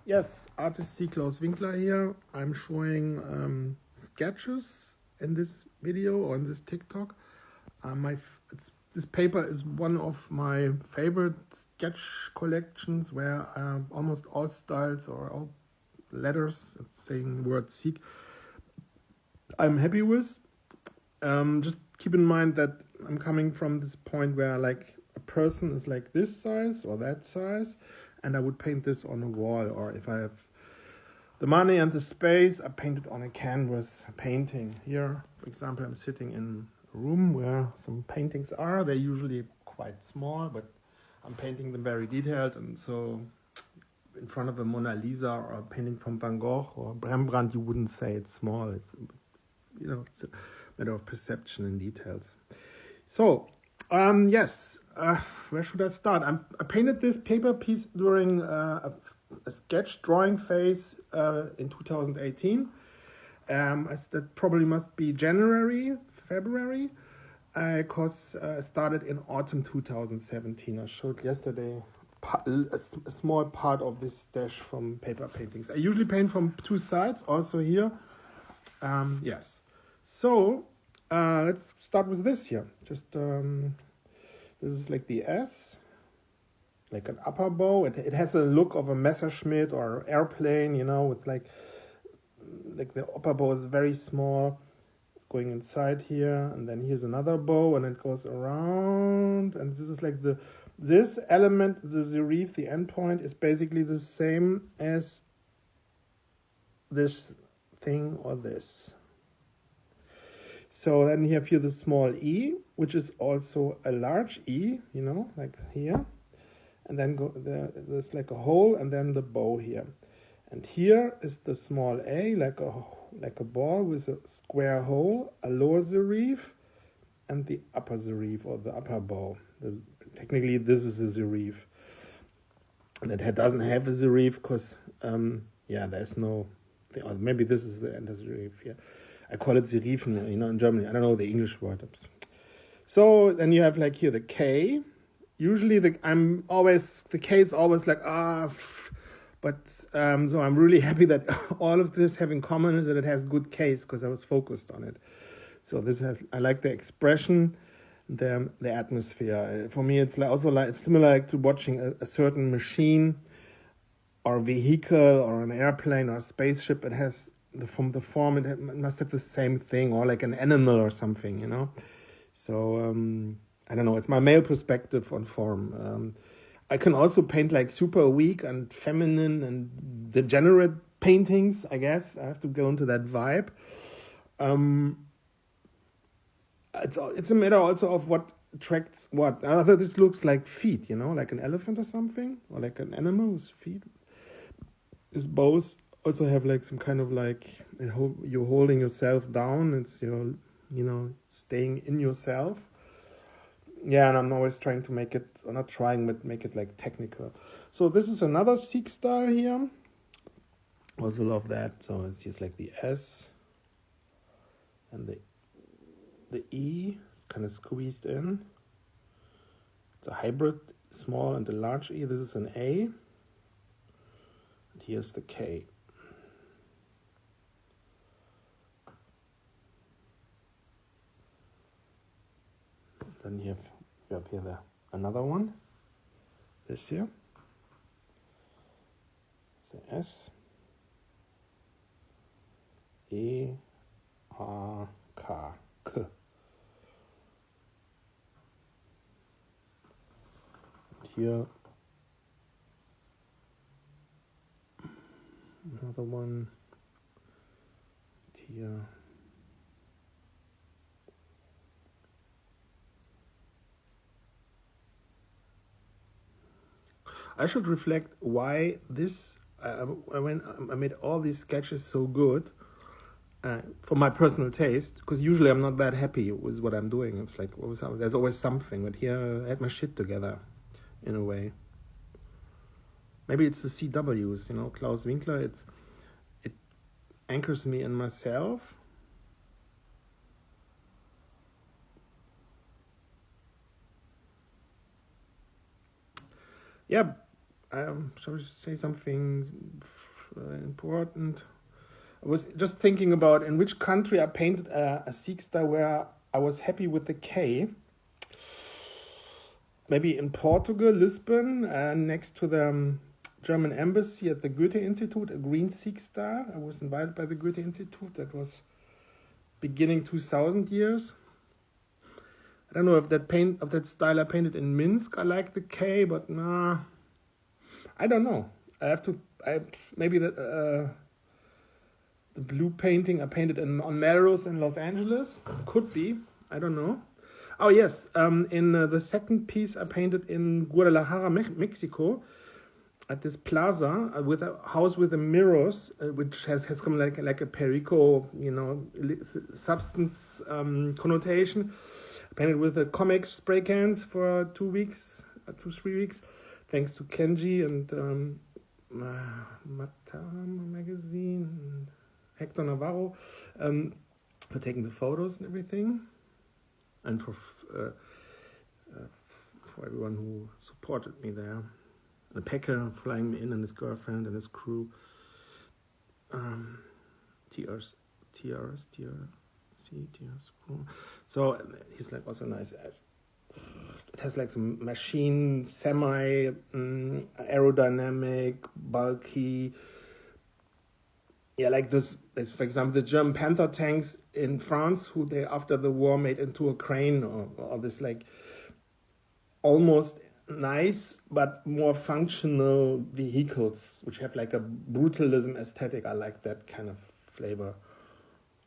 Yes, artist SEAK Claus Winkler here. I'm showing sketches in this video on this TikTok. This paper is one of my favorite sketch collections where almost all styles or all letters saying the word SEAK I'm happy with. Just keep in mind that I'm coming from this point where like a person is like this size or that size, and I would paint this on a wall, or if I have the money and the space, I paint it on a canvas painting. Here, for example, I'm sitting in a room where some paintings are. They're usually quite small, but I'm painting them very detailed, and so in front of a Mona Lisa or a painting from Van Gogh or Rembrandt, you wouldn't say it's small. It's, it's a matter of perception and details. So, yes, where should I start? I painted this paper piece during a sketch drawing phase in 2018. That probably must be January, February, because I started in autumn 2017. I showed yesterday a small part of this stash from paper paintings. I usually paint from two sides, also here. Yes. So, let's start with this here. Just, this is like the S, like an upper bow. It has a look of a Messerschmitt or airplane, it's like the upper bow is very small. It's going inside here, and then here's another bow, and it goes around, and this is like this element, the serif, the end point, is basically the same as this thing or this. So then you have here the small e, which is also a large e, like here. And then there's like a hole, and then the bow here. And here is the small a, like a ball with a square hole, a lower serif, and the upper serif, or the upper bow. Technically, this is a serif. And it doesn't have a serif because, there's no, or maybe this is the end of the serif here. I call it Serifen, in Germany. I don't know the English word. So then you have like here the K. Usually the K is always like, but so I'm really happy that all of this have in common is that it has good Ks because I was focused on it. So I like the expression, the atmosphere. For me, it's it's similar to watching a certain machine or vehicle or an airplane or a spaceship. It has from the form, it must have the same thing, or like an animal or something, So I don't know. It's my male perspective on form. I can also paint like super weak and feminine and degenerate paintings. I guess I have to go into that vibe. It's a matter also of what attracts what. This looks like feet, like an elephant or something, or like an animal with feet. These bows also have like some kind of like you're holding yourself down. It's staying in yourself. Yeah, and I'm always trying to make it, or not trying, but make it like technical. So this is another SEAK style here. Also love that. So it's just like the S and the E is kind of squeezed in. It's a hybrid, small and a large E. This is an A. And here's the K. Then you have here another one. This here. The S. E. R. K. K. And here another one. And here. I should reflect why this. I made all these sketches so good for my personal taste, because usually I'm not that happy with what I'm doing. It's like there's always something, but here I had my shit together, in a way. Maybe it's the CWs, Claus Winkler. It anchors me in myself. Yeah, shall we say something important? I was just thinking about in which country I painted a Seak style where I was happy with the K. Maybe in Portugal, Lisbon, next to the German embassy at the Goethe Institute, a green Seak star. I was invited by the Goethe Institute. That was beginning 2000 years. I don't know if that style I painted in Minsk. I like the K, but nah, I don't know. Maybe the blue painting I painted on Melrose in Los Angeles. Could be. I don't know. Oh yes, in the second piece I painted in Guadalajara, Mexico, at this plaza with a house with the mirrors, which has come like a Perico, substance connotation. I painted with the comic spray cans for 3 weeks, thanks to Kenji and Matam magazine and Hector Navarro for taking the photos and everything, and for everyone who supported me there. The Packer flying me in and his girlfriend and his crew. TR's crew. So he's like also nice as it has like some machine, semi aerodynamic, bulky. Yeah, like this, for example, the German Panther tanks in France, who they after the war made into a crane, or this like almost nice but more functional vehicles, which have like a brutalism aesthetic. I like that kind of flavor.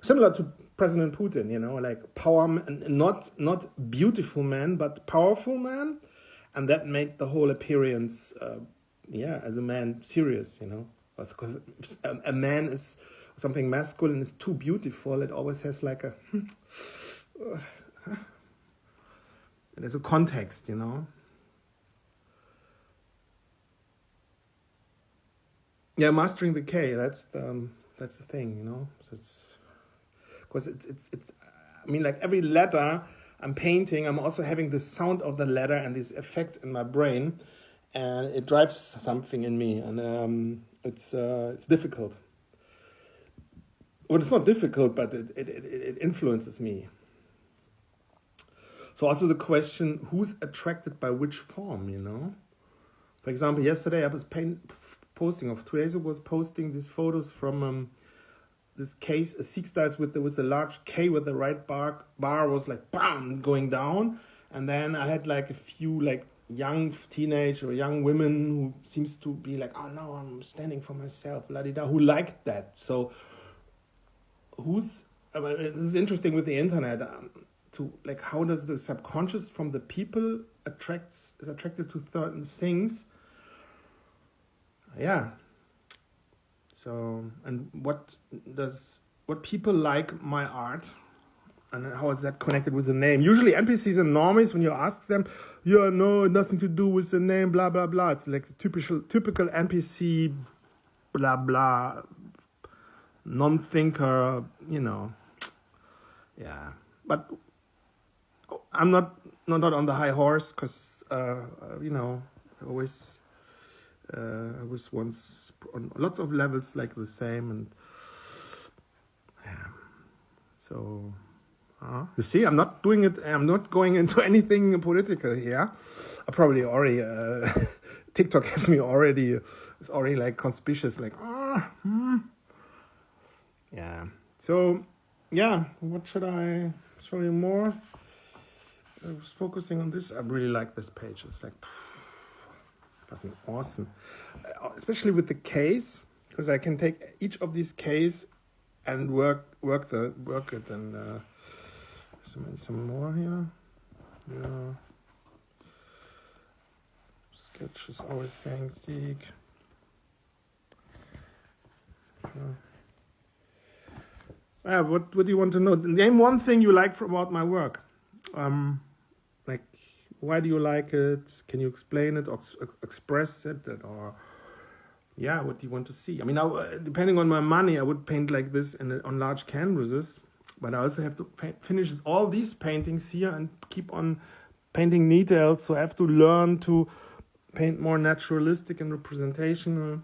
Similar to President Putin, like power, not beautiful man, but powerful man, and that made the whole appearance, as a man serious, Because if a man is something masculine is too beautiful, it always has like a there's a context, Yeah, mastering the K. That's the thing, So it's because it's. I mean, like every letter I'm painting, I'm also having the sound of the letter and this effect in my brain, and it drives something in me, and it's difficult. Well, it's not difficult, but it influences me. So also the question, who's attracted by which form, For example, yesterday I was posting, or 2 days ago, was posting these photos from this case, a Seak styles with a large K with the right bar was like bam going down, and then I had like a few like young teenage or young women who seems to be like, oh no, I'm standing for myself, la-di-da, who liked that. So this is interesting with the internet, to like how does the subconscious from the people is attracted to certain things. Yeah. So, and what people like my art, and how is that connected with the name? Usually NPCs and normies, when you ask them, no, nothing to do with the name, blah, blah, blah. It's like the typical NPC, blah, blah, non-thinker, Yeah. But I'm not on the high horse, because, I was once on lots of levels like the same, and so you see, I'm not doing it. I'm not going into anything political here. I probably already TikTok has me already. It's already like conspicuous, like yeah. So yeah, what should I show you more? I was focusing on this. I really like this page. It's like fucking awesome, especially with the case, because I can take each of these case and work it, and some more here. Yeah, sketches always saying Seak. What do you want to know? Name one thing you like about my work. Like, why do you like it? Can you explain it or express it? Or, what do you want to see? I mean, depending on my money, I would paint like this on large canvases. But I also have to finish all these paintings here and keep on painting details. So I have to learn to paint more naturalistic and representational.